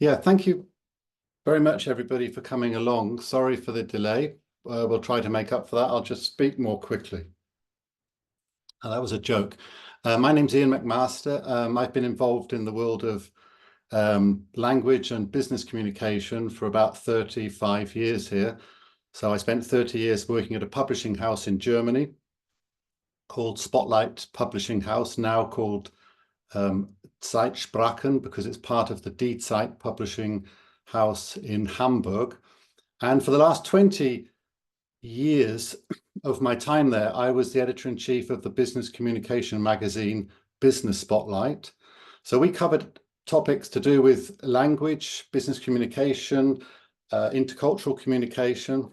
Yeah, thank you very much, everybody, for coming along. Sorry for the delay. We'll try to make up for that. I'll just speak more quickly. That was a joke. My name's Ian McMaster. I've been involved in the world of language and business communication for about 35 years here. So I spent 30 years working at a publishing house in Germany called Spotlight Publishing House, now called Zeitsprachen, because it's part of the Die Zeit Publishing House in Hamburg. And for the last 20 years of my time there, I was the editor-in-chief of the business communication magazine Business Spotlight. So we covered topics to do with language, business communication, intercultural communication,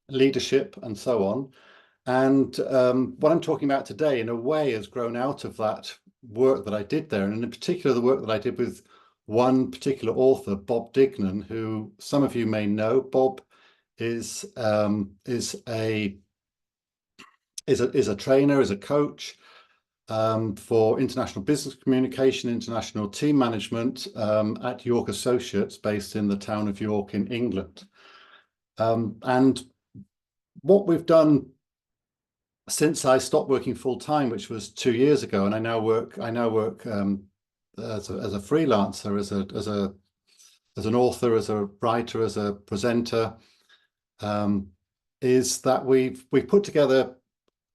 leadership, and so on. And what I'm talking about today, in a way, has grown out of that work that I did there, and in particular, the work that I did with one particular author, Bob Dignen, who some of you may know. Bob is a trainer, is a coach for international business communication, international team management at York Associates, based in the town of York in England. And what we've done since I stopped working full time, which was 2 years ago, and I now work as a freelancer, as an author, as a writer, as a presenter, is that we've put together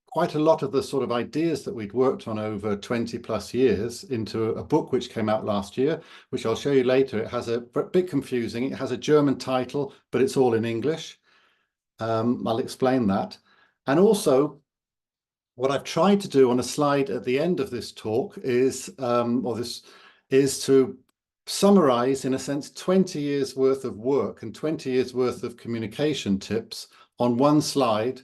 quite a lot of the sort of ideas that we'd worked on over 20 plus years into a book which came out last year, which I'll show you later. It has a bit confusing. It has a German title, but it's all in English. I'll explain that. And also, what I've tried to do on a slide at the end of this talk is to summarize, in a sense, 20 years worth of work and 20 years worth of communication tips on one slide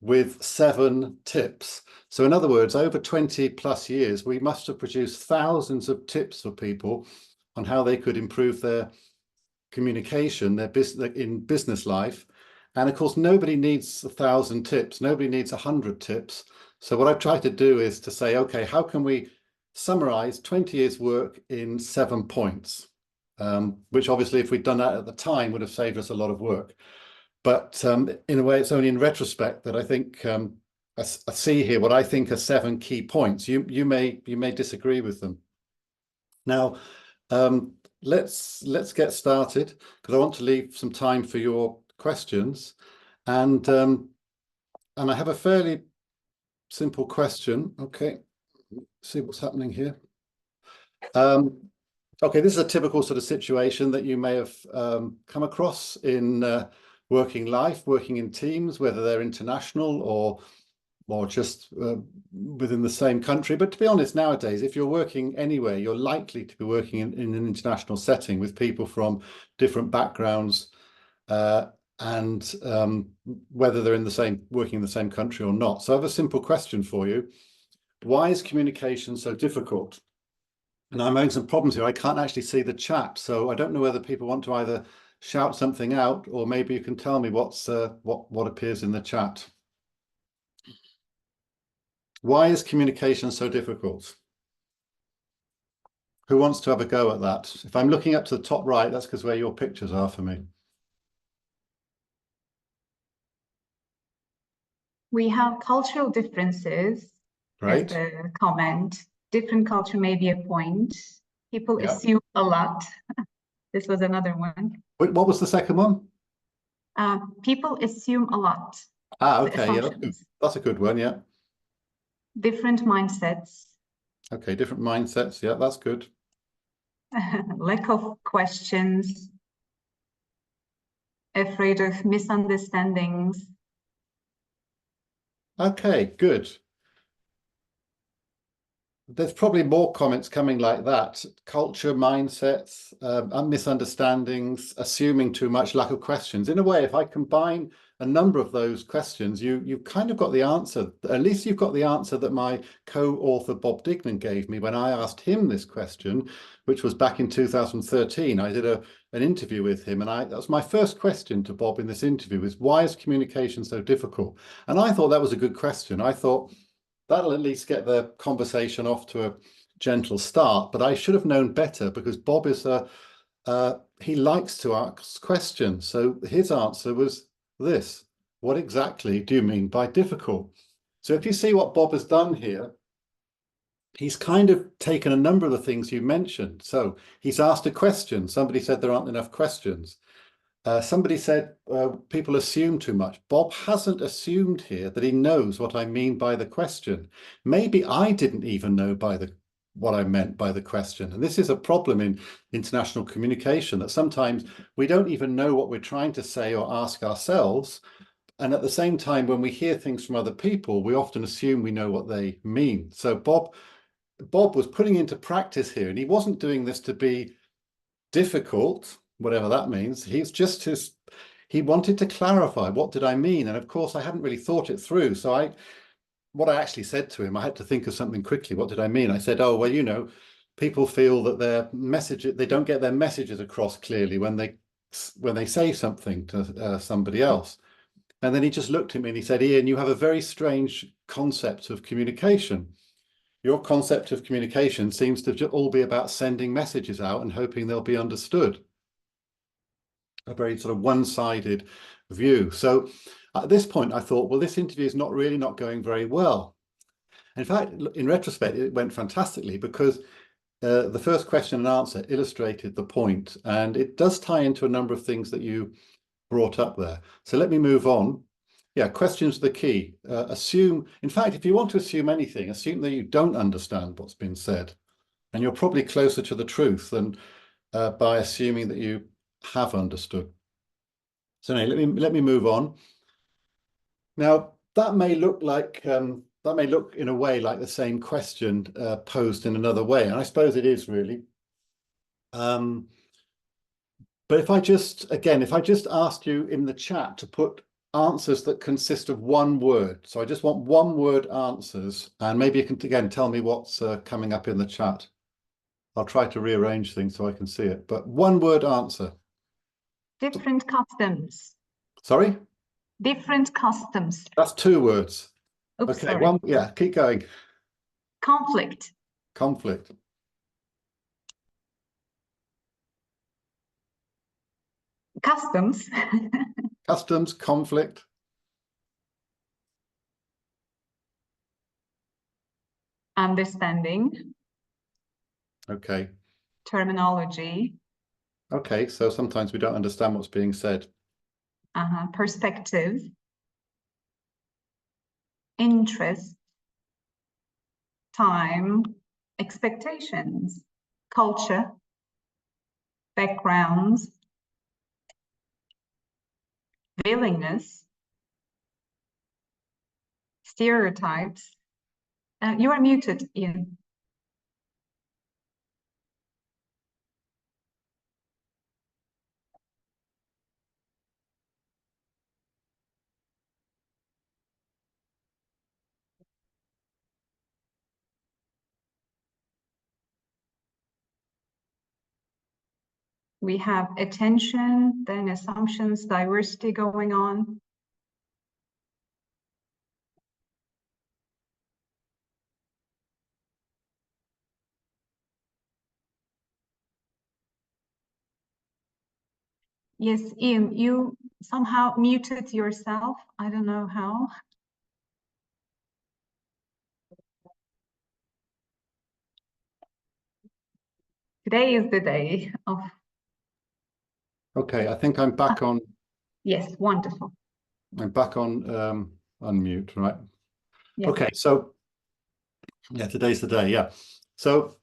with 7 tips. So in other words, over 20 plus years, we must have produced thousands of tips for people on how they could improve their communication, their business in business life. And of course, nobody needs 1,000 tips. Nobody needs 100 tips. So what I've tried to do is to say, okay, how can we summarize 20 years work in 7 points? Which obviously, if we'd done that at the time, would have saved us a lot of work. But in a way, it's only in retrospect that I think I see here what I think are 7 key points. You may disagree with them. Now, let's get started, because I want to leave some time for your questions. And I have a fairly simple question. Okay, see what's happening here. Okay, this is a typical sort of situation that you may have come across in working life, working in teams, whether they're international or just within the same country. But to be honest, nowadays, if you're working anywhere, you're likely to be working in an international setting with people from different backgrounds, and whether they're working in the same country or not. So I have a simple question for you. Why is communication so difficult? And I'm having some problems here. I can't actually see the chat, so I don't know whether people want to either shout something out, or maybe you can tell me what appears in the chat. Why is communication so difficult? Who wants to have a go at that? If I'm looking up to the top right, that's because where your pictures are for me. We have cultural differences, right? As a comment. Different culture may be a point. People assume a lot. This was another one. Wait, what was the second one? People assume a lot. Okay, yeah, that's a good one, yeah. Different mindsets. Okay, different mindsets, yeah, that's good. Lack of questions. Afraid of misunderstandings. Okay, good. There's probably more comments coming like that. Culture, mindsets, misunderstandings, assuming too much, lack of questions. In a way, if I combine a number of those questions, you've kind of got the answer. At least you've got the answer that my co-author Bob Dignen gave me when I asked him this question, which was back in 2013. I did an interview with him, and that was my first question to Bob in this interview, was why is communication so difficult? And I thought that was a good question. I thought that'll at least get the conversation off to a gentle start, but I should have known better, because Bob is a he likes to ask questions. So his answer was this: what exactly do you mean by difficult? So if you see what Bob has done here, he's kind of taken a number of the things you mentioned. So he's asked a question. Somebody said there aren't enough questions. Somebody said people assume too much. Bob hasn't assumed here that he knows what I mean by the question. Maybe I didn't even know what I meant by the question. And this is a problem in international communication, that sometimes we don't even know what we're trying to say or ask ourselves. And at the same time, when we hear things from other people, we often assume we know what they mean. So Bob was putting into practice here, and he wasn't doing this to be difficult, whatever that means. He wanted to clarify, what did I mean? And of course, I hadn't really thought it through. So what I actually said to him, I had to think of something quickly. What did I mean? I said, oh, well, people feel that they don't get their messages across clearly when they say something to somebody else. And then he just looked at me and he said, Ian, you have a very strange concept of communication. Your concept of communication seems to all be about sending messages out and hoping they'll be understood. A very sort of one-sided view. So at this point, I thought, well, this interview is not going very well. In fact, in retrospect, it went fantastically, because the first question and answer illustrated the point, and it does tie into a number of things that you brought up there. So let me move on. Yeah, questions are the key. In fact, if you want to assume anything, assume that you don't understand what's been said. And you're probably closer to the truth than by assuming that you have understood. So now let me move on. Now, that may look in a way like the same question posed in another way. And I suppose it is really. But if I just asked you in the chat to put answers that consist of one word. So I just want one word answers, and maybe you can again tell me what's coming up in the chat. I'll try to rearrange things so I can see it, but one word answer. Different customs. Sorry? Different customs. That's two words. Oops, okay, sorry. yeah, keep going. Conflict. Conflict. Customs. Customs, conflict. Understanding. Okay. Terminology. Okay, so sometimes we don't understand what's being said. Perspective. Interest. Time. Expectations. Culture. Backgrounds. Willingness. Stereotypes. You are muted, Ian. We have attention, then assumptions, diversity going on. Yes, Ian, you somehow muted yourself. I don't know how. Today is the day of... Okay, I think I'm back on. Yes, wonderful. I'm back on unmute, right? Yes. Okay, so yeah, today's the day, yeah. So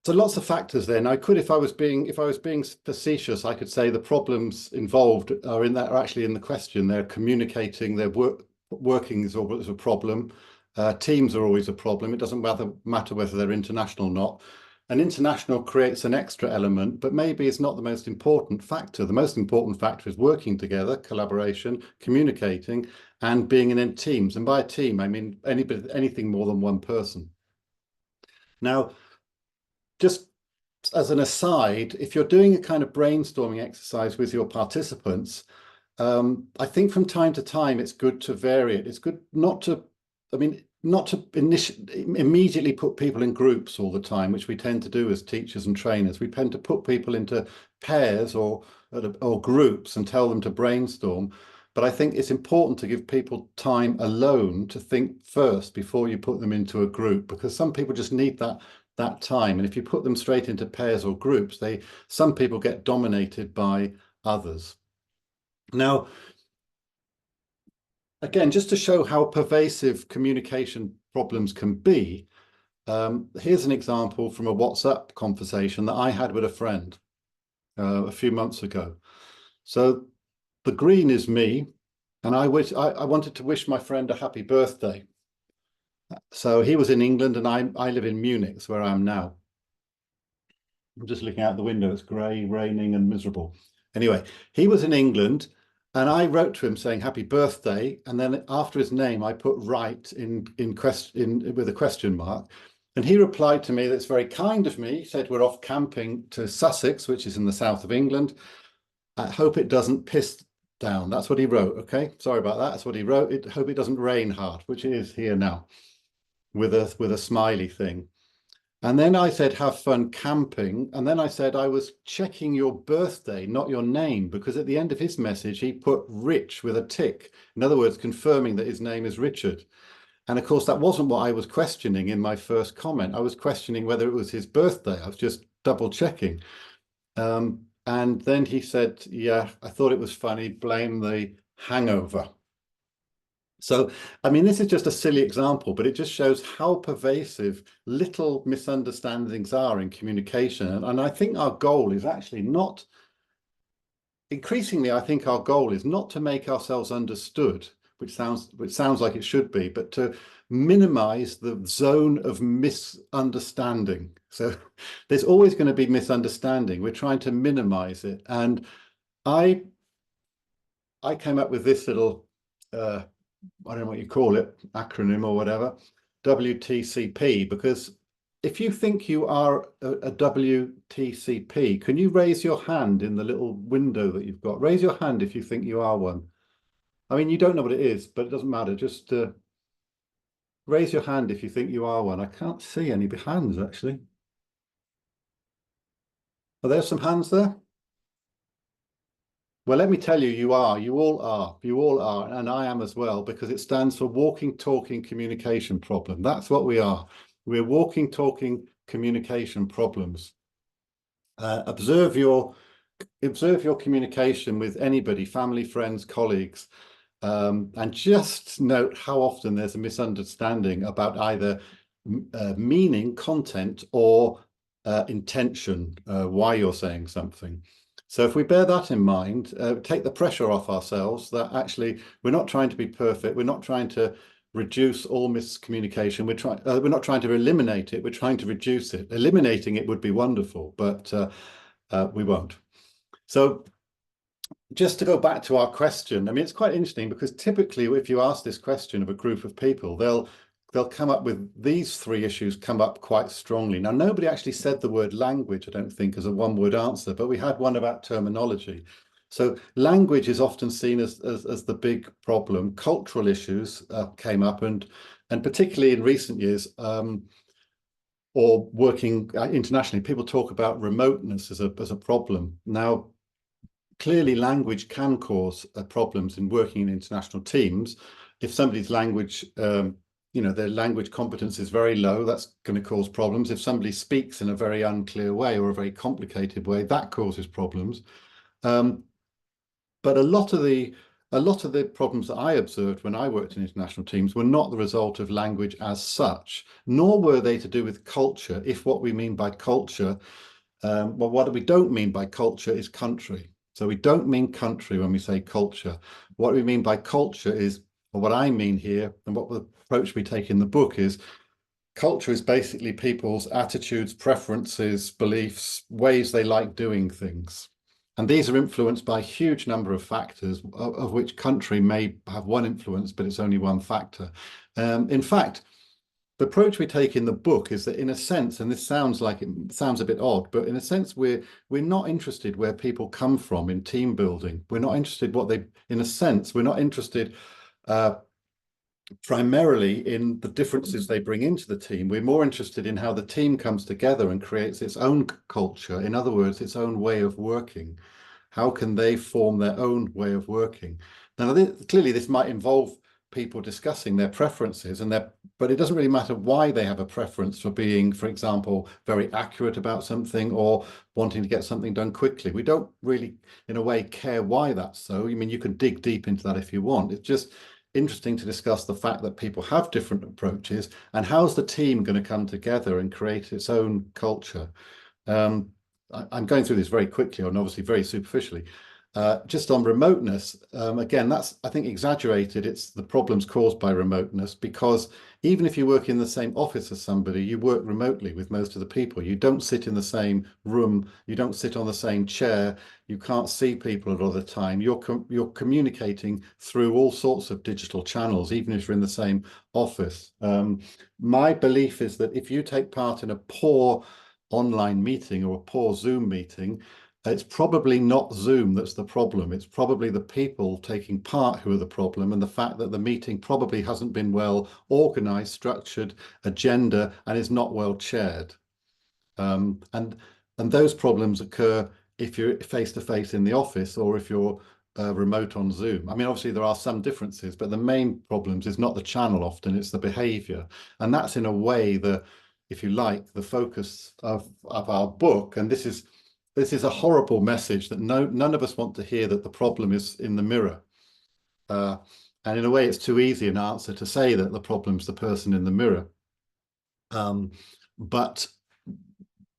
lots of factors there. Now, if I was being facetious, I could say the problems involved are actually in the question. They're communicating, their working is always a problem. Teams are always a problem. It doesn't matter whether they're international or not. And international creates an extra element, but maybe it's not the most important factor. The most important factor is working together, collaboration, communicating, and being in teams. And by a team, I mean anything more than one person. Now, just as an aside, if you're doing a kind of brainstorming exercise with your participants, I think from time to time, it's good to vary it. It's good not to, I mean, not to immediately put people in groups all the time, which we tend to do as teachers and trainers. We tend to put people into pairs or groups and tell them to brainstorm. But I think it's important to give people time alone to think first before you put them into a group, because some people just need that time. And if you put them straight into pairs or groups, some people get dominated by others. Now, again, just to show how pervasive communication problems can be, here's an example from a WhatsApp conversation that I had with a friend a few months ago. So the green is me, and I wanted to wish my friend a happy birthday. So he was in England, and I live in Munich, it's where I am now. I'm just looking out the window, it's grey, raining and miserable. Anyway, he was in England, and I wrote to him saying happy birthday, and then after his name I put right with a question mark. And he replied to me, that's very kind of me. He said, we're off camping to Sussex, which is in the south of England. I hope it doesn't piss down. That's what he wrote. Okay, sorry about that. That's what he wrote. Hope it doesn't rain hard, which it is here now, with a smiley thing. And then I said, have fun camping. And then I said, I was checking your birthday, not your name, because at the end of his message, he put Rich with a tick. In other words, confirming that his name is Richard. And of course, that wasn't what I was questioning in my first comment. I was questioning whether it was his birthday. I was just double checking. And then he said, yeah, I thought it was funny, blame the hangover. So, I mean, this is just a silly example, but it just shows how pervasive little misunderstandings are in communication. And I think our goal is actually not, increasingly, I think our goal is not to make ourselves understood, which sounds like it should be, but to minimize the zone of misunderstanding. So there's always going to be misunderstanding. We're trying to minimize it. And I came up with this little, I don't know what you call it, acronym or whatever, WTCP, because if you think you are a WTCP, can you raise your hand in the little window that you've got? Raise your hand if you think you are one. I mean, you don't know what it is, but it doesn't matter. Just raise your hand if you think you are one. I can't see any hands, actually. Are there some hands there? Well, let me tell you, you are. You all are. You all are. And I am as well, because it stands for Walking, Talking Communication Problem. That's what we are. We're walking, talking communication problems. Observe your communication with anybody, family, friends, colleagues. And just note how often there's a misunderstanding about either meaning, content, or intention, why you're saying something. So if we bear that in mind, take the pressure off ourselves that actually we're not trying to be perfect. We're not trying to reduce all miscommunication. We're not trying to eliminate it. We're trying to reduce it. Eliminating it would be wonderful, but we won't. So just to go back to our question, I mean, it's quite interesting because typically if you ask this question of a group of people, they'll come up with these three issues come up quite strongly. Now, nobody actually said the word language, I don't think, as a one-word answer, but we had one about terminology. So language is often seen as the big problem. Cultural issues came up, and particularly in recent years, or working internationally, people talk about remoteness as a problem. Now, clearly, language can cause problems in working in international teams. If somebody's language, their language competence is very low, that's going to cause problems. If somebody speaks in a very unclear way or a very complicated way, that causes problems. But a lot of the problems that I observed when I worked in international teams were not the result of language as such, nor were they to do with culture. If what we mean by culture, well, what we don't mean by culture is country. So we don't mean country when we say culture. What we mean by culture is, or what I mean here, and what the approach we take in the book is, culture is basically people's attitudes, preferences, beliefs, ways they like doing things. And these are influenced by a huge number of factors, of which country may have one influence, but it's only one factor. In fact, the approach we take in the book is that, in a sense, and this sounds a bit odd, but in a sense, we're not interested where people come from in team building. We're not interested we're not interested primarily in the differences they bring into the team. We're more interested in how the team comes together and creates its own culture. In other words, its own way of working. How can they form their own way of working? Now, clearly, this might involve people discussing their preferences but it doesn't really matter why they have a preference for being, for example, very accurate about something or wanting to get something done quickly. We don't really, in a way, care why that's so. I mean, you can dig deep into that if you want. It's just interesting to discuss the fact that people have different approaches and how's the team going to come together and create its own culture. I'm going through this very quickly and obviously very superficially. Just on remoteness, again, that's, I think, exaggerated. It's the problems caused by remoteness, because even if you work in the same office as somebody, you work remotely with most of the people. You don't sit in the same room. You don't sit on the same chair. You can't see people a lot of the time. You're communicating through all sorts of digital channels, even if you're in the same office. My belief is that if you take part in a poor online meeting or a poor Zoom meeting, it's probably not Zoom that's the problem. It's probably the people taking part who are the problem, and the fact that the meeting probably hasn't been well organized, structured, agenda, and is not well chaired. And those problems occur if you're face-to-face in the office or if you're remote on Zoom. I mean, obviously there are some differences, but the main problems is not the channel often, it's the behavior. And that's in a way if you like, the focus of our book. And this is a horrible message that none of us want to hear, that the problem is in the mirror. And in a way, it's too easy an answer to say that the problem's the person in the mirror. But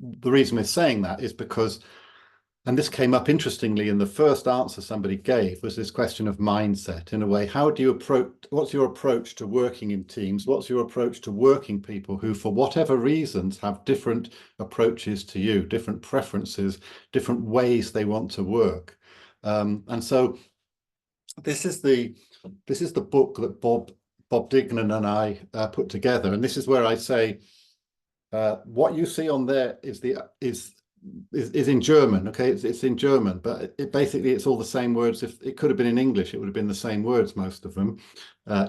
the reason we're saying that is because, and this came up interestingly in the first answer somebody gave, was this question of mindset. In a way, how do you approach, what's your approach to working in teams? What's your approach to working people who, for whatever reasons, have different approaches to you, different preferences, different ways they want to work? And so this is the book that Bob Dignen and I put together. And this is where I say, what you see on there is in German. Okay, it's in German, but basically it's all the same words. If it could have been in English, it would have been the same words, most of them.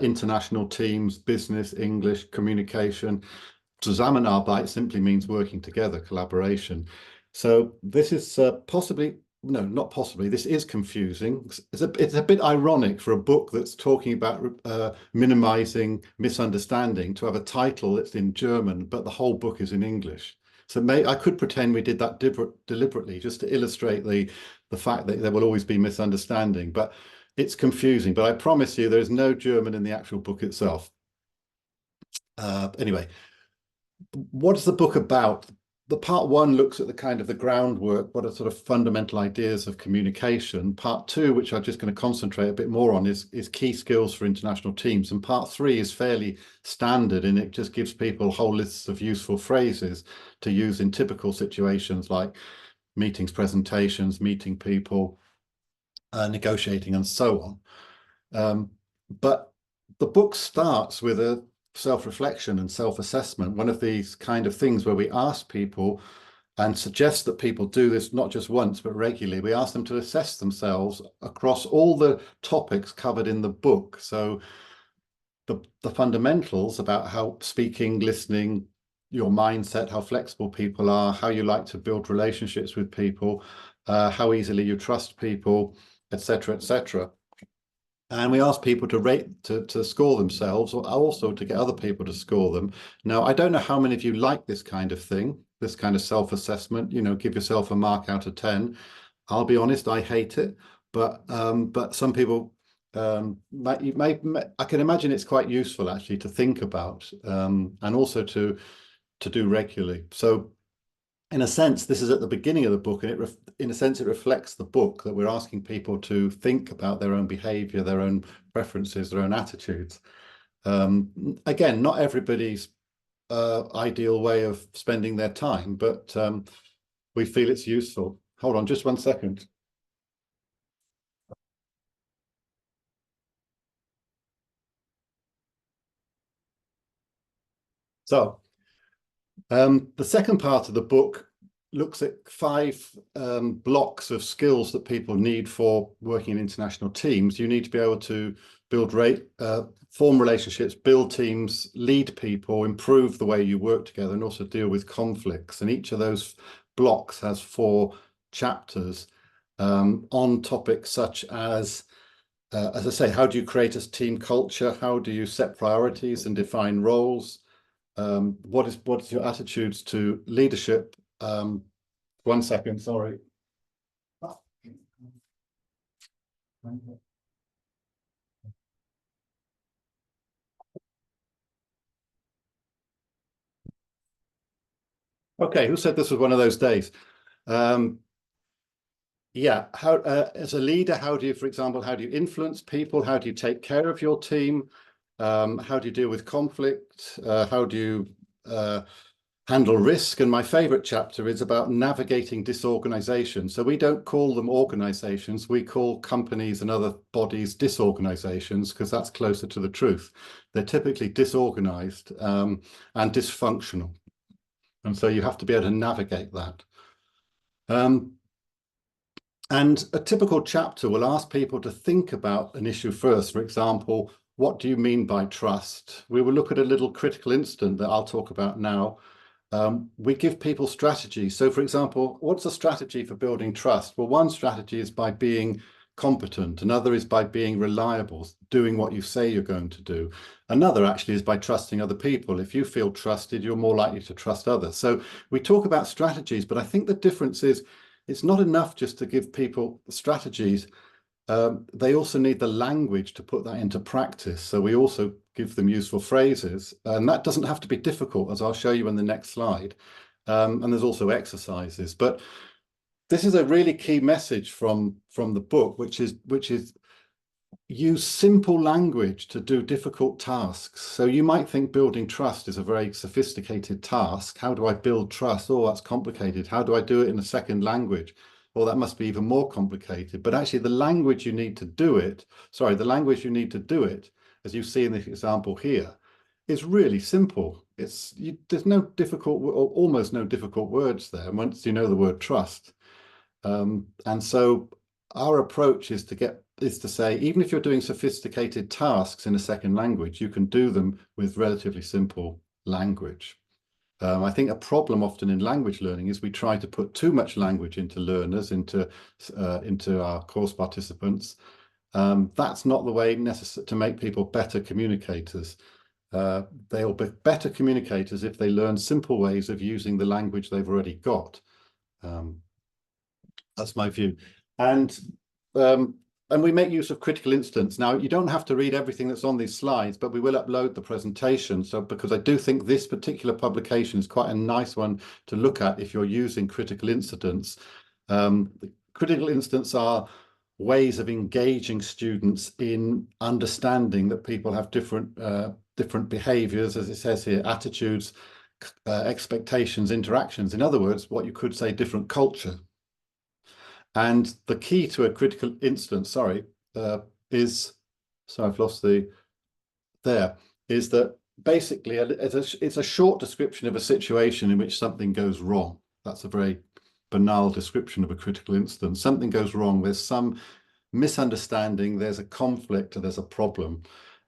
International teams, business, English, communication. Zusammenarbeit simply means working together, collaboration. So this is possibly, no, not possibly, this is confusing. It's a bit ironic for a book that's talking about minimizing misunderstanding to have a title that's in German, but the whole book is in English. So I could pretend we did that deliberately just to illustrate the fact that there will always be misunderstanding, but it's confusing. But I promise you there is no German in the actual book itself. Anyway, what is the book about? The part one looks at the kind of the groundwork, what are sort of fundamental ideas of communication. Part two, which I'm just going to concentrate a bit more on, is key skills for international teams. And part three is fairly standard, and it just gives people whole lists of useful phrases to use in typical situations like meetings, presentations, meeting people, negotiating, and so on. But the book starts with a self-reflection and self-assessment, one of these kind of things where we ask people and suggest that people do this not just once but regularly. We ask them to assess themselves across all the topics covered in the book. So the fundamentals about how speaking, listening, your mindset, how flexible people are, how you like to build relationships with people, how easily you trust people, etc., etc. And we ask people to rate, to score themselves, or also to get other people to score them. Now, I don't know how many of you like this kind of thing, this kind of self-assessment, you know, give yourself a mark out of 10. I'll be honest, I hate it, but some people, I can imagine it's quite useful actually to think about, and also to do regularly. So in a sense, this is at the beginning of the book, and in a sense, it reflects the book, that we're asking people to think about their own behavior, their own preferences, their own attitudes. Again, not everybody's ideal way of spending their time, but we feel it's useful. Hold on just 1 second. So the second part of the book looks at 5 blocks of skills that people need for working in international teams. You need to be able to build form relationships, build teams, lead people, improve the way you work together, and also deal with conflicts. And each of those blocks has 4 chapters on topics such as I say, how do you create a team culture? How do you set priorities and define roles? What is your attitudes to leadership? 1 second, sorry. Okay, who said this was one of those days? Yeah, how as a leader, how do you, for example, how do you influence people? How do you take care of your team? How do you deal with conflict? How do you handle risk? And my favorite chapter is about navigating disorganization. So we don't call them organizations, we call companies and other bodies disorganizations, because that's closer to the truth. They're typically disorganized and dysfunctional. And so you have to be able to navigate that. And a typical chapter will ask people to think about an issue first. For example, what do you mean by trust? We will look at a little critical incident that I'll talk about now. We give people strategies. So for example, what's a strategy for building trust? Well, one strategy is by being competent. Another is by being reliable, doing what you say you're going to do. Another actually is by trusting other people. If you feel trusted, you're more likely to trust others. So we talk about strategies, but I think the difference is it's not enough just to give people strategies. They also need the language to put that into practice. So we also give them useful phrases, and that doesn't have to be difficult, as I'll show you in the next slide. And there's also exercises. But this is a really key message from the book, which is use simple language to do difficult tasks. So you might think building trust is a very sophisticated task. How do I build trust? Oh, that's complicated. How do I do it in a second language? Well, that must be even more complicated. But actually the language you need to do it, as you see in the example here, is really simple. There's no difficult or almost no difficult words there once you know the word trust. And so our approach is to say, even if you're doing sophisticated tasks in a second language, you can do them with relatively simple language. I think a problem often in language learning is we try to put too much language into learners, into our course participants. That's not the way necessary to make people better communicators. They'll be better communicators if they learn simple ways of using the language they've already got. That's my view. And we make use of critical incidents. Now, you don't have to read everything that's on these slides, but we will upload the presentation. So because I do think this particular publication is quite a nice one to look at if you're using critical incidents. The critical incidents are ways of engaging students in understanding that people have different behaviors, as it says here, attitudes, expectations, interactions. In other words, what you could say, different culture. And the key to a critical incident, is that basically it's a short description of a situation in which something goes wrong. That's a very banal description of a critical incident. Something goes wrong, there's some misunderstanding, there's a conflict, or there's a problem.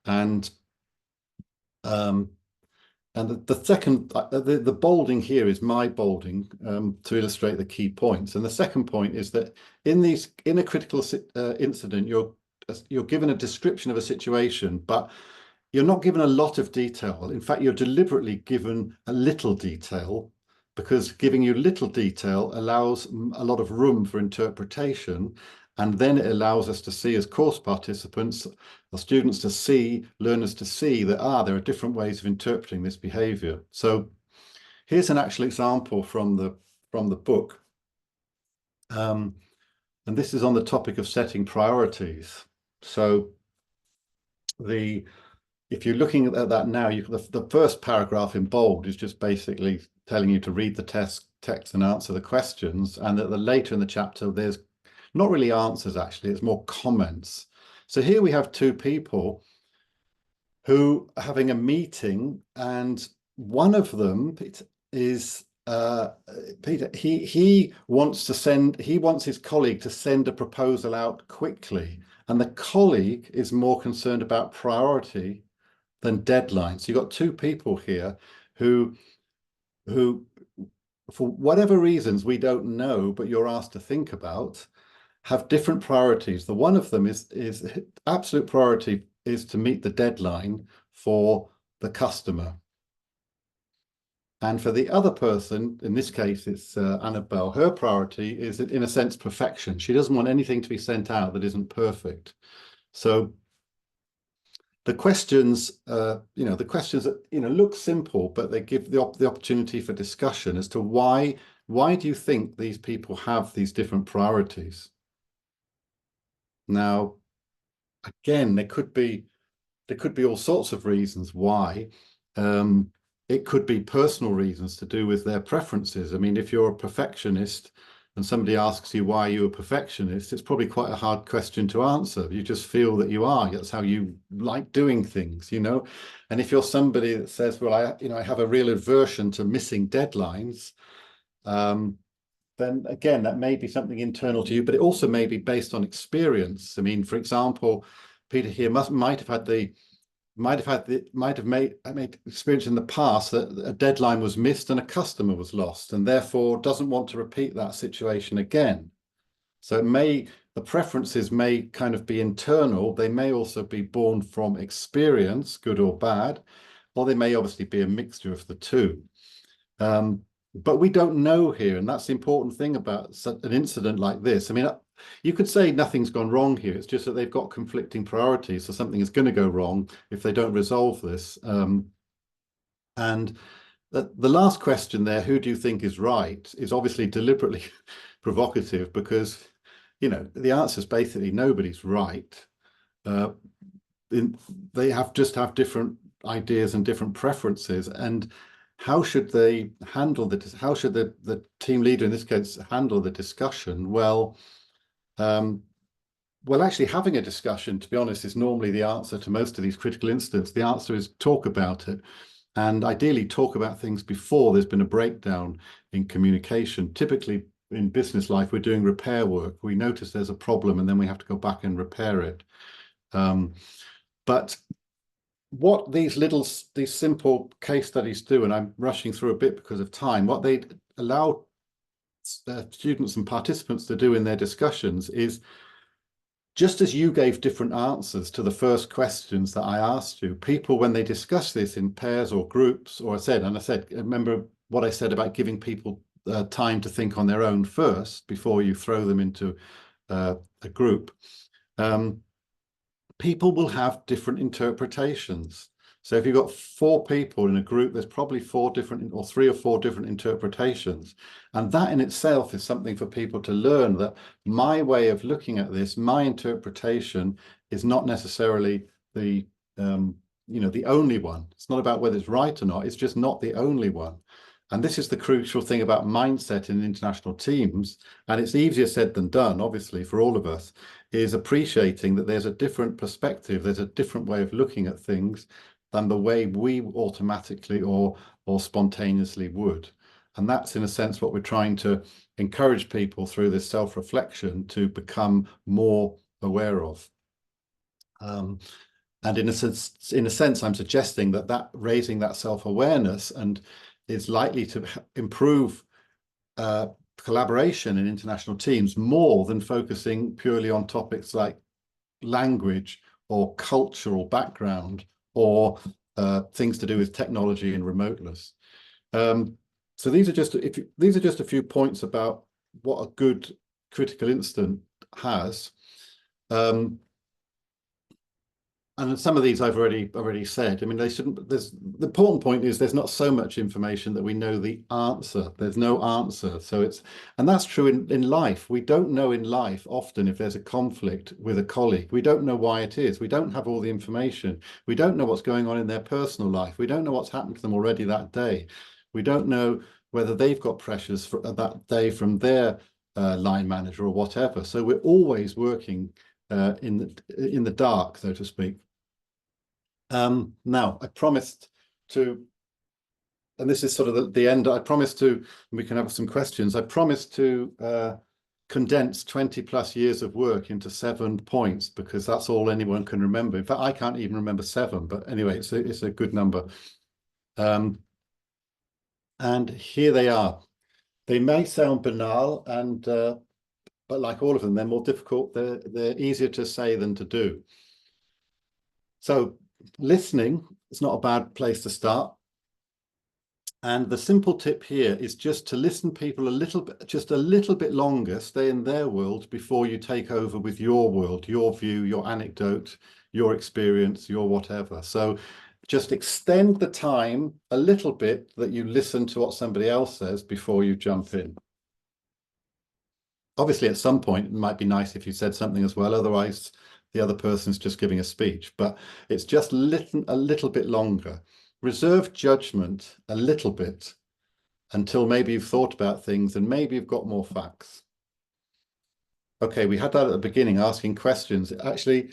And the second, the bolding here is my bolding to illustrate the key points. And the second point is that in a critical incident, you're given a description of a situation, but you're not given a lot of detail. In fact, you're deliberately given a little detail, because giving you little detail allows a lot of room for interpretation. And then it allows us to see, as course participants, or students to see, learners to see that, there are different ways of interpreting this behavior. So here's an actual example from the book. And this is on the topic of setting priorities. So if you're looking at that now, the first paragraph in bold is just basically telling you to read the text and answer the questions. And that later in the chapter, there's not really answers, actually, it's more comments. So here we have two people who are having a meeting, and one of them is Peter. He wants his colleague to send a proposal out quickly, and the colleague is more concerned about priority than deadlines. You've got two people here who for whatever reasons we don't know, but you're asked to think about, have different priorities. The one of them is absolute priority is to meet the deadline for the customer. And for the other person, in this case, it's Annabelle, her priority is, in a sense, perfection. She doesn't want anything to be sent out that isn't perfect. So the questions, the questions that, look simple, but they give the opportunity for discussion as to why do you think these people have these different priorities? Now, again, there could be all sorts of reasons why. It could be personal reasons to do with their preferences. I mean, if you're a perfectionist and somebody asks you why you're a perfectionist, it's probably quite a hard question to answer. You just feel that you are. That's how you like doing things, And if you're somebody that says, well, I have a real aversion to missing deadlines, then again, that may be something internal to you, but it also may be based on experience. I mean, for example, Peter here might have made experience in the past that a deadline was missed and a customer was lost, and therefore doesn't want to repeat that situation again. So the preferences may kind of be internal. They may also be born from experience, good or bad, or they may obviously be a mixture of the two. But we don't know here, and that's the important thing about an incident like this. I mean, you could say nothing's gone wrong here. It's just that they've got conflicting priorities, so something is going to go wrong if they don't resolve this. And the last question there, who do you think is right, is obviously deliberately provocative, because, the answer is basically nobody's right. They just have different ideas and different preferences, and how should they handle how should the team leader in this case handle the discussion? Well, actually having a discussion, to be honest, is normally the answer to most of these critical incidents. The answer is talk about it, and ideally talk about things before there's been a breakdown in communication. Typically in business life, we're doing repair work. We notice there's a problem and then we have to go back and repair it. But what these simple case studies do, and I'm rushing through a bit because of time, what they allow students and participants to do in their discussions is, just as you gave different answers to the first questions that I asked you, people, when they discuss this in pairs or groups, or remember what I said about giving people time to think on their own first before you throw them into a group. People will have different interpretations. So if you've got 4 people in a group, there's probably 3 or 4 different interpretations. And that in itself is something for people to learn, that my way of looking at this, my interpretation, is not necessarily the only one. It's not about whether it's right or not. It's just not the only one. And this is the crucial thing about mindset in international teams. And it's easier said than done, obviously, for all of us, is appreciating that there's a different perspective. There's a different way of looking at things than the way we automatically or spontaneously would. And that's, in a sense, what we're trying to encourage people through this self-reflection to become more aware of. And in a sense, I'm suggesting that raising that self-awareness and is likely to improve collaboration in international teams more than focusing purely on topics like language or cultural background or things to do with technology and remoteness. So these are just a few points about what a good critical incident has. And some of these I've already said. I mean, the important point is there's not so much information that we know the answer. There's no answer. And that's true in life. We don't know in life often if there's a conflict with a colleague. We don't know why it is. We don't have all the information. We don't know what's going on in their personal life. We don't know what's happened to them already that day. We don't know whether they've got pressures for that day from their line manager or whatever. So we're always working in the dark, so to speak. Now, I promised to, and this is sort of the end, I promised to, and we can have some questions, I promised to condense 20 plus years of work into 7 points, because that's all anyone can remember. In fact, I can't even remember 7, but anyway, it's a good number. And here they are. They may sound banal, and but like all of them, they're more difficult. They're easier to say than to do. So listening is not a bad place to start. And the simple tip here is just to listen people just a little bit longer, stay in their world before you take over with your world, your view, your anecdote, your experience, your whatever. So just extend the time a little bit that you listen to what somebody else says before you jump in. Obviously, at some point, it might be nice if you said something as well. Otherwise, the other person's just giving a speech. But it's just a little bit longer. Reserve judgment a little bit until maybe you've thought about things and maybe you've got more facts. Okay, we had that at the beginning, asking questions. Actually,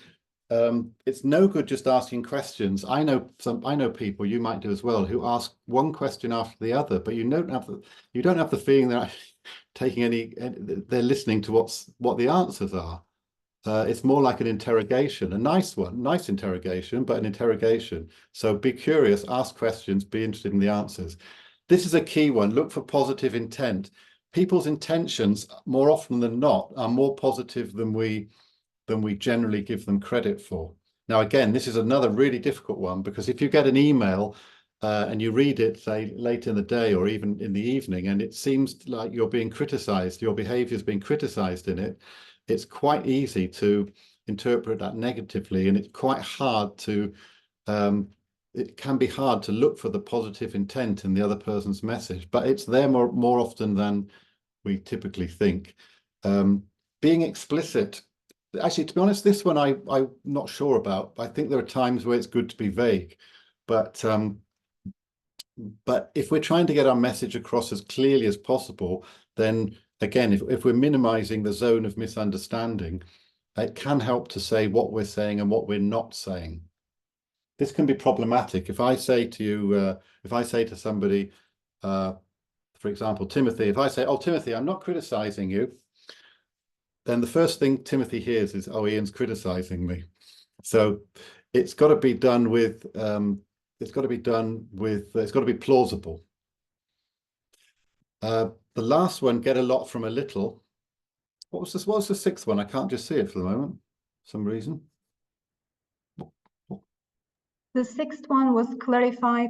it's no good just asking questions. I know people, you might do as well, who ask one question after the other, but you don't have the feeling they're taking they're listening to what the answers are. It's more like an interrogation, a nice interrogation, but an interrogation. So be curious, ask questions, be interested in the answers. This is a key one. Look for positive intent. People's intentions, more often than not, are more positive than we generally give them credit for. Now, again, this is another really difficult one, because if you get an email and you read it, say, late in the day or even in the evening, and it seems like you're being criticized, your behavior is being criticized in it, it's quite easy to interpret that negatively, and it's quite hard to, it can be hard to look for the positive intent in the other person's message, but it's there more often than we typically think. Being explicit. Actually, to be honest, this one I'm not sure about. I think there are times where it's good to be vague, but if we're trying to get our message across as clearly as possible, then again, if we're minimizing the zone of misunderstanding, it can help to say what we're saying and what we're not saying. This can be problematic. If I say to you, if I say to somebody, for example, Timothy, if I say, "Oh, Timothy, I'm not criticizing you," then the first thing Timothy hears is, "Oh, Ian's criticizing me." So it's got to be done with, it's got to be plausible. The last one, get a lot from a little. What was this? What was the 6th one? I can't just see it for the moment, for some reason. The 6th one was clarify.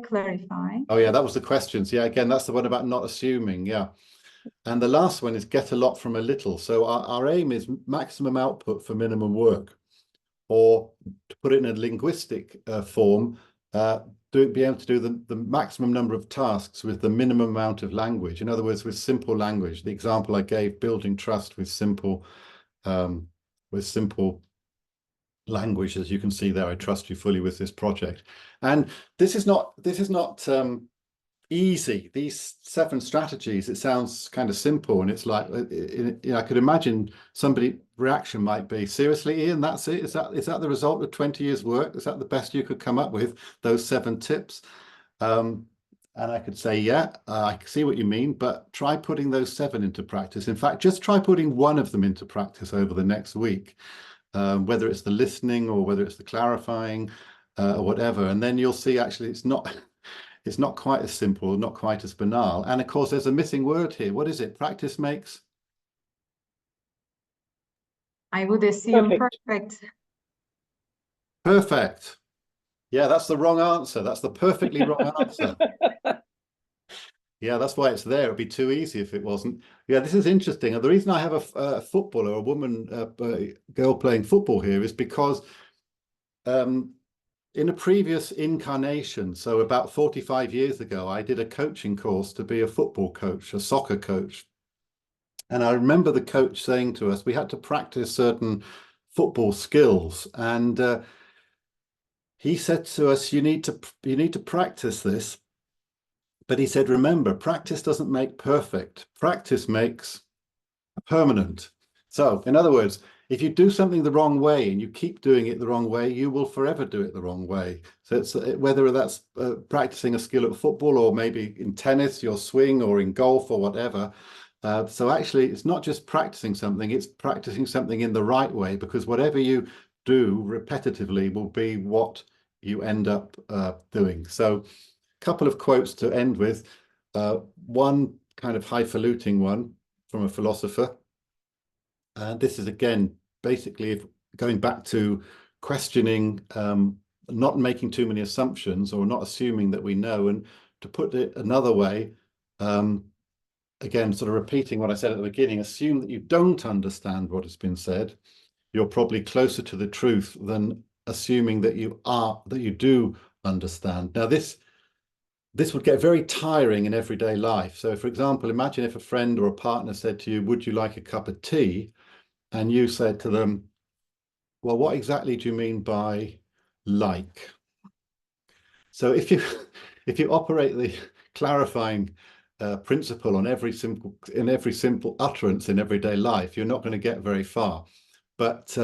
Oh yeah, that was the questions. Yeah, again, that's the one about not assuming. Yeah. And the last one is get a lot from a little. So our aim is maximum output for minimum work, or to put it in a linguistic form, be able to do the maximum number of tasks with the minimum amount of language. In other words, with simple language. The example I gave, building trust with simple language, as you can see there. I trust you fully with this project. And this is not easy. These 7 strategies, it sounds kind of simple, and it's like, I could imagine somebody's reaction might be, "Seriously, Ian, that's it? Is that the result of 20 years work? Is that the best you could come up with, those 7 tips?" And I could say, yeah, I can see what you mean, but try putting those 7 into practice. In fact, just try putting one of them into practice over the next week, whether it's the listening or whether it's the clarifying or whatever. And then you'll see, actually, it's not quite as simple, not quite as banal. And of course, there's a missing word here. What is it? Practice makes? I would assume perfect. Perfect. Yeah, that's the wrong answer. That's the perfectly wrong answer. Yeah, that's why it's there. It'd be too easy if it wasn't. Yeah, this is interesting. And the reason I have a footballer, a woman, a girl playing football here, is because in a previous incarnation, so about 45 years ago, I did a coaching course to be a football coach, a soccer coach. And I remember the coach saying to us, we had to practice certain football skills. And he said to us, you need to practice this. But he said, remember, practice doesn't make perfect. Practice makes permanent. So in other words, if you do something the wrong way and you keep doing it the wrong way, you will forever do it the wrong way. So it's whether that's practicing a skill at football, or maybe in tennis, your swing, or in golf, or whatever. So actually, it's not just practicing something, it's practicing something in the right way, because whatever you do repetitively will be what you end up doing. So a couple of quotes to end with. One kind of highfalutin one from a philosopher. And this is, again, basically going back to questioning, not making too many assumptions or not assuming that we know. And to put it another way, again, sort of repeating what I said at the beginning, assume that you don't understand what has been said. You're probably closer to the truth than assuming that you do understand. Now, this would get very tiring in everyday life. So, for example, imagine if a friend or a partner said to you, "Would you like a cup of tea?" And you said to them, "Well, what exactly do you mean by like?" So if you operate the clarifying principle on every simple utterance in everyday life, you're not going to get very far. But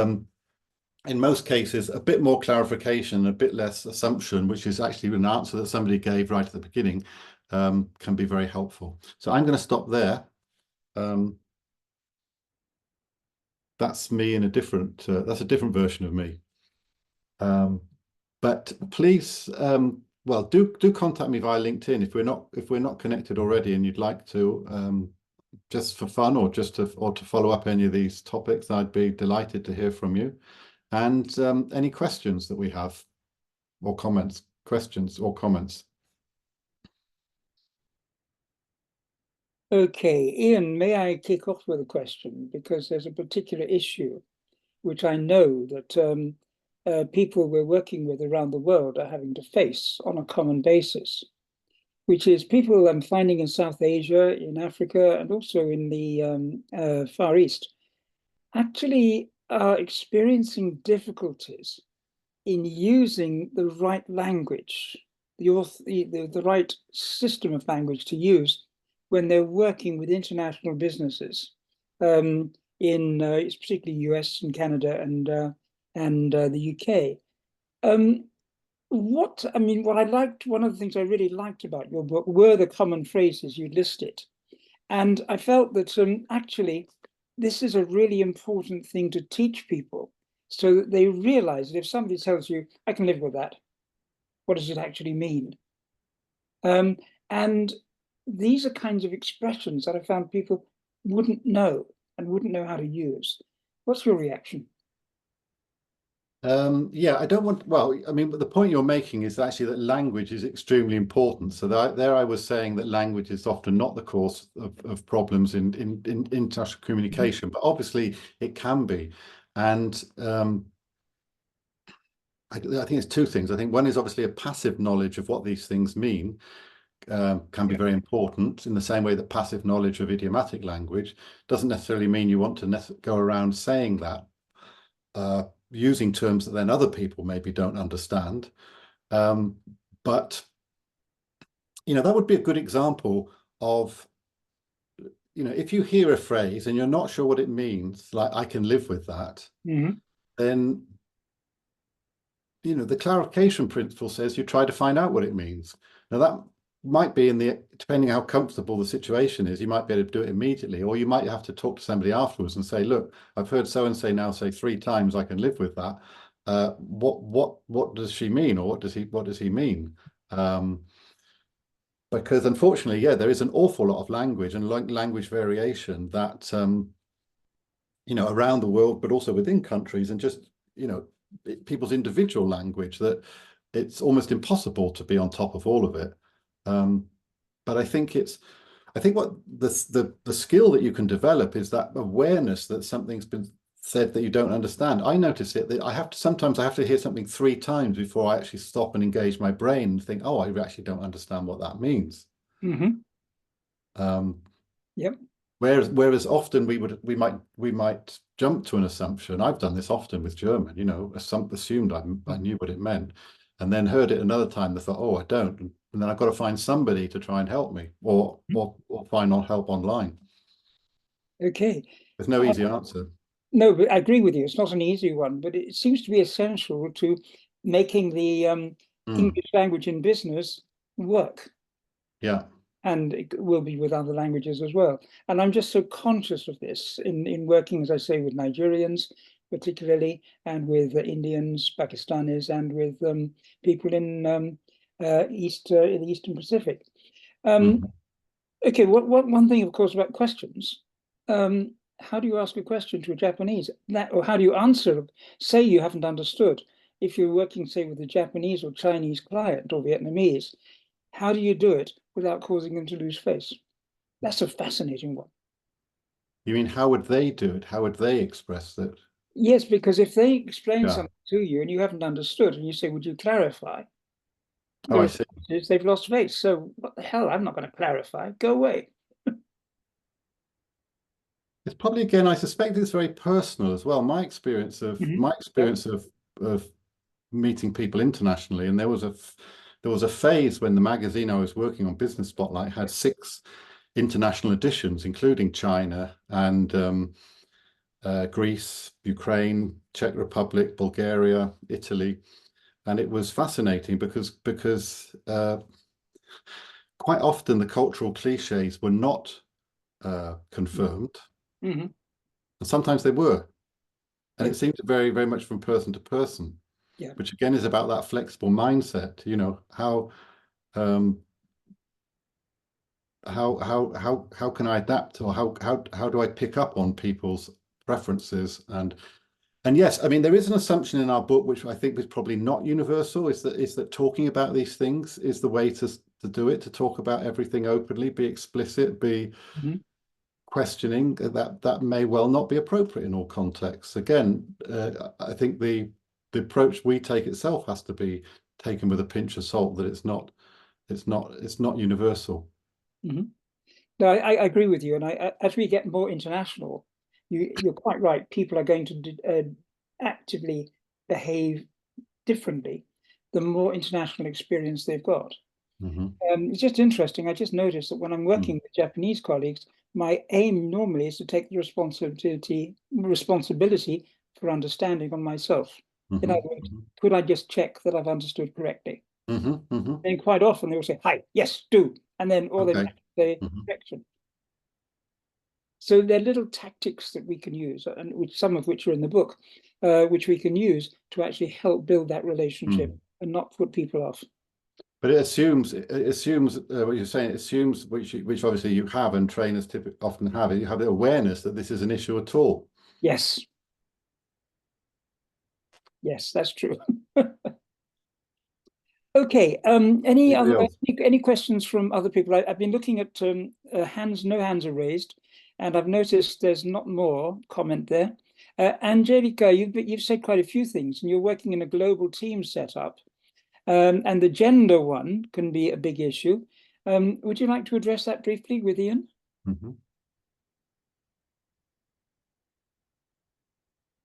in most cases, a bit more clarification, a bit less assumption, which is actually an answer that somebody gave right at the beginning, can be very helpful. So I'm going to stop there. That's me in a different, that's a different version of me. But please, well, do contact me via LinkedIn if we're not connected already, and you'd like to, just for fun or just to follow up any of these topics. I'd be delighted to hear from you. And any questions that we have, or questions or comments. Okay, Ian, may I kick off with a question? Because there's a particular issue which I know that people we're working with around the world are having to face on a common basis, which is people I'm finding in South Asia, in Africa, and also in the Far East, actually are experiencing difficulties in using the right language, the right system of language to use when they're working with international businesses, it's particularly US and Canada and the UK. One of the things I really liked about your book were the common phrases you listed. And I felt that actually this is a really important thing to teach people, so that they realize that if somebody tells you, "I can live with that," what does it actually mean? And these are kinds of expressions that I found people wouldn't know and wouldn't know how to use. What's your reaction? Yeah, I mean, the point you're making is actually that language is extremely important. So there I was saying that language is often not the cause of problems in international communication, but obviously it can be. And I think it's two things. I think one is obviously a passive knowledge of what these things mean can be very important, in the same way that passive knowledge of idiomatic language doesn't necessarily mean you want to go around saying that, using terms that then other people maybe don't understand. But, that would be a good example of, if you hear a phrase and you're not sure what it means, like "I can live with that," then, the clarification principle says you try to find out what it means. Now, that might be depending how comfortable the situation is, you might be able to do it immediately, or you might have to talk to somebody afterwards and say, "Look, I've heard so and so now say 3 times I can live with that. What does she mean, or what does he mean?" Because unfortunately, yeah, there is an awful lot of language and language variation that around the world, but also within countries, and just people's individual language, that it's almost impossible to be on top of all of it. But I think what the skill that you can develop is that awareness that something's been said that you don't understand. I notice it that sometimes I have to hear something 3 times before I actually stop and engage my brain and think, "Oh, I actually don't understand what that means." Yep. Whereas often we might jump to an assumption. I've done this often with German, assumed I knew what it meant, and then heard it another time and thought, "Oh, I don't," and then I've got to find somebody to try and help me, or find help online. Okay. There's no easy answer. No, but I agree with you. It's not an easy one, but it seems to be essential to making the English language in business work. Yeah. and it will be with other languages as well. And I'm just so conscious of this in working, as I say, with Nigerians particularly, and with Indians, Pakistanis, and with people in in the Eastern Pacific. Okay, one thing, of course, about questions. How do you ask a question to a Japanese? Or how do you answer? Say you haven't understood. If you're working, say, with a Japanese or Chinese client or Vietnamese, how do you do it without causing them to lose face? That's a fascinating one. You mean, how would they do it? How would they express that? Yes, because if they explain something to you and you haven't understood, and you say, "Would you clarify?" Oh, I see. They've lost face. So what the hell? I'm not going to clarify. Go away. It's probably, again, I suspect it's very personal as well. My experience of of meeting people internationally, and there was a phase when the magazine I was working on, Business Spotlight, had 6 international editions, including China and Greece, Ukraine, Czech Republic, Bulgaria, Italy, and it was fascinating because quite often the cultural cliches were not confirmed. And sometimes they were, and it seemed to vary very much from person to person. Yeah. Which again is about that flexible mindset. You know, how can I adapt, or how do I pick up on people's preferences? And yes, I mean, there is an assumption in our book, which I think is probably not universal, is that talking about these things is the way to do it, to talk about everything openly, be explicit, be questioning. That may well not be appropriate in all contexts. Again, I think the approach we take itself has to be taken with a pinch of salt, that it's not universal. No, I agree with you. And as we get more international, you're quite right. People are going to actively behave differently the more international experience they've got. It's just interesting. I just noticed that when I'm working with Japanese colleagues, my aim normally is to take the responsibility for understanding on myself. In other words, could I just check that I've understood correctly? And quite often they will say, "Hi, yes, do," and then or they say correction. So there are little tactics that we can use, and some of which are in the book, which we can use to actually help build that relationship and not put people off. But it assumes what you're saying. It assumes, which obviously you have, and trainers typically often have it. You have the awareness that this is an issue at all. Yes. Yes, that's true. Okay. Any questions from other people? I've been looking at hands. No hands are raised, and I've noticed there's not more comment there. Angelica, you've said quite a few things, and you're working in a global team setup. And the gender one can be a big issue. Would you like to address that briefly with Ian?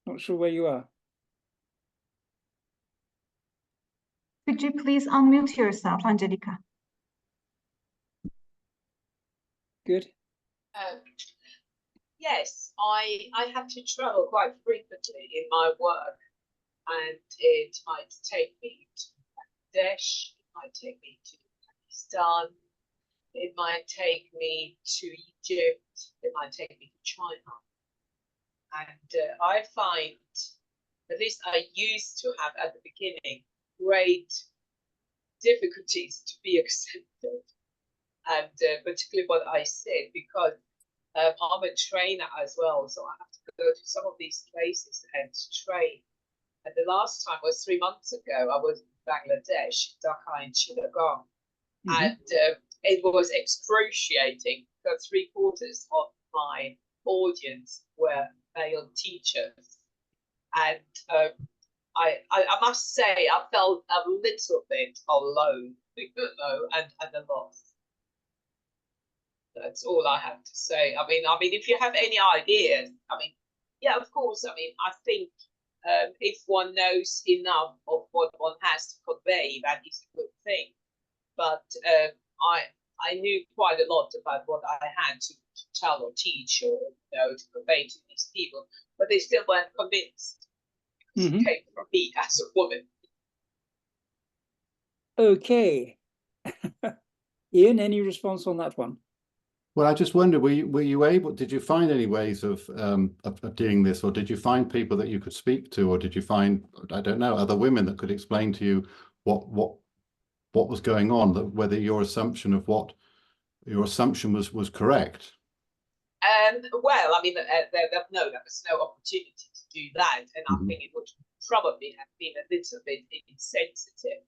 Not sure where you are. Could you please unmute yourself, Angelica? Good. Yes, I have to travel quite frequently in my work, and it might take me to Bangladesh, it might take me to Pakistan, it might take me to Egypt, it might take me to China. And I find, at least I used to have at the beginning, great difficulties to be accepted. And particularly what I said, because I'm a trainer as well, so I have to go to some of these places and train. And the last time was 3 months ago. I was in Bangladesh, Dhaka and Chittagong. And it was excruciating because 3/4 of my audience were male teachers. And I must say, I felt a little bit alone, and a loss. That's all I have to say. I mean, if you have any ideas, yeah, of course. I think if one knows enough of what one has to convey, that is a good thing. But I knew quite a lot about what I had to tell or teach or to convey to these people, but they still weren't convinced. It came from me as a woman. Okay. Ian, any response on that one? Well, I just wonder, were you able, did you find any ways of doing this, or did you find people that you could speak to, or did you find, I don't know, other women that could explain to you what was going on, that whether your assumption was correct? Well, I mean, no, there was no opportunity to do that, and I think it would probably have been a little bit insensitive,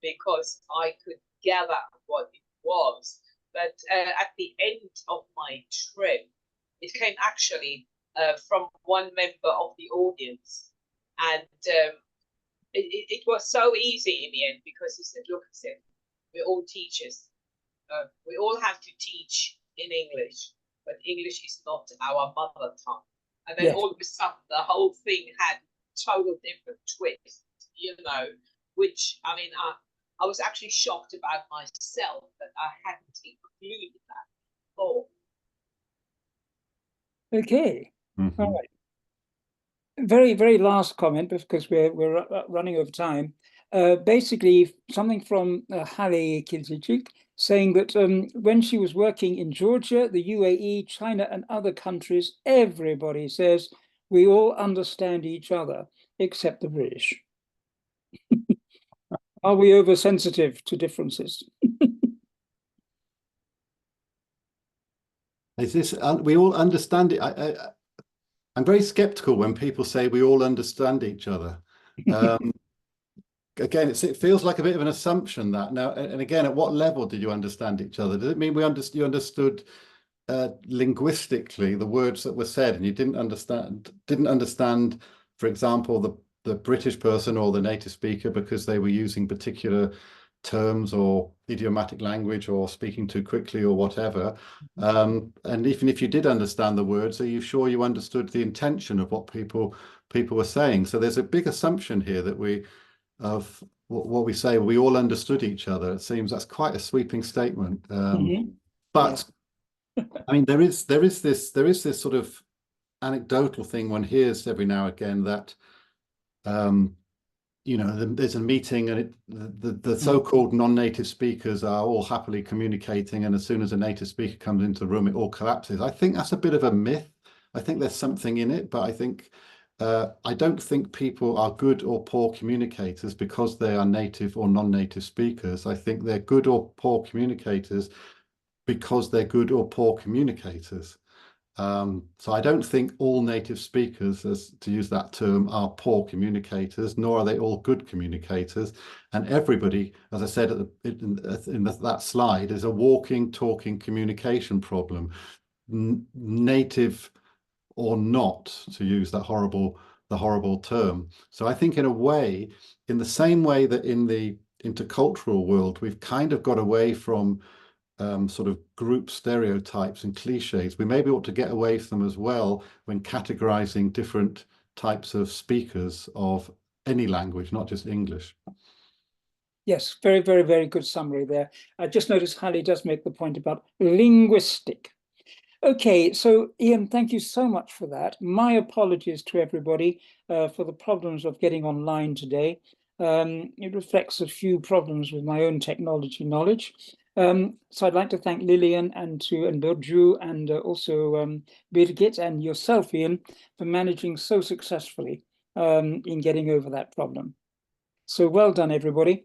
because I could gather what it was. But at the end of my trip, it came actually from one member of the audience. And it was so easy in the end, because he said, look, he said, we're all teachers. We all have to teach in English, but English is not our mother tongue. And then all of a sudden, the whole thing had total different twist, you know, which, I mean, I was actually shocked about myself that I hadn't included that before. Okay. All right. Very, very last comment, because we're running over time. Basically, something from Hale Kilticik, saying that when she was working in Georgia, the UAE, China, and other countries, everybody says we all understand each other, except the British. Are we oversensitive to differences? Is this, we all understand it? I'm very skeptical when people say we all understand each other. Again, it feels like a bit of an assumption that now, and again, at what level did you understand each other? Does it mean you understood linguistically the words that were said, and you didn't understand, for example, the British person or the native speaker because they were using particular terms or idiomatic language or speaking too quickly or whatever? And even if you did understand the words, are you sure you understood the intention of what people were saying? So there's a big assumption here that of what we say, we all understood each other. It seems that's quite a sweeping statement. But I mean, there is this sort of anecdotal thing one hears every now and again that you know, there's a meeting and the so-called non-native speakers are all happily communicating, and as soon as a native speaker comes into the room, it all collapses. I think that's a bit of a myth. I think there's something in it, but I think I don't think people are good or poor communicators because they are native or non-native speakers. I think they're good or poor communicators because they're good or poor communicators. So I don't think all native speakers, as to use that term, are poor communicators, nor are they all good communicators. And everybody, as I said in that slide, is a walking, talking communication problem, native or not, to use that horrible term. So I think in a way, in the same way that in the intercultural world, we've kind of got away from sort of group stereotypes and cliches, we maybe ought to get away from them as well when categorizing different types of speakers of any language, not just English. Yes, very, very, very good summary there. I just noticed Hallie does make the point about linguistic. Okay, so Ian, thank you so much for that. My apologies to everybody for the problems of getting online today. It reflects a few problems with my own technology knowledge. So I'd like to thank Lillian and Burju and also Birgit and yourself, Ian, for managing so successfully in getting over that problem. So well done, everybody.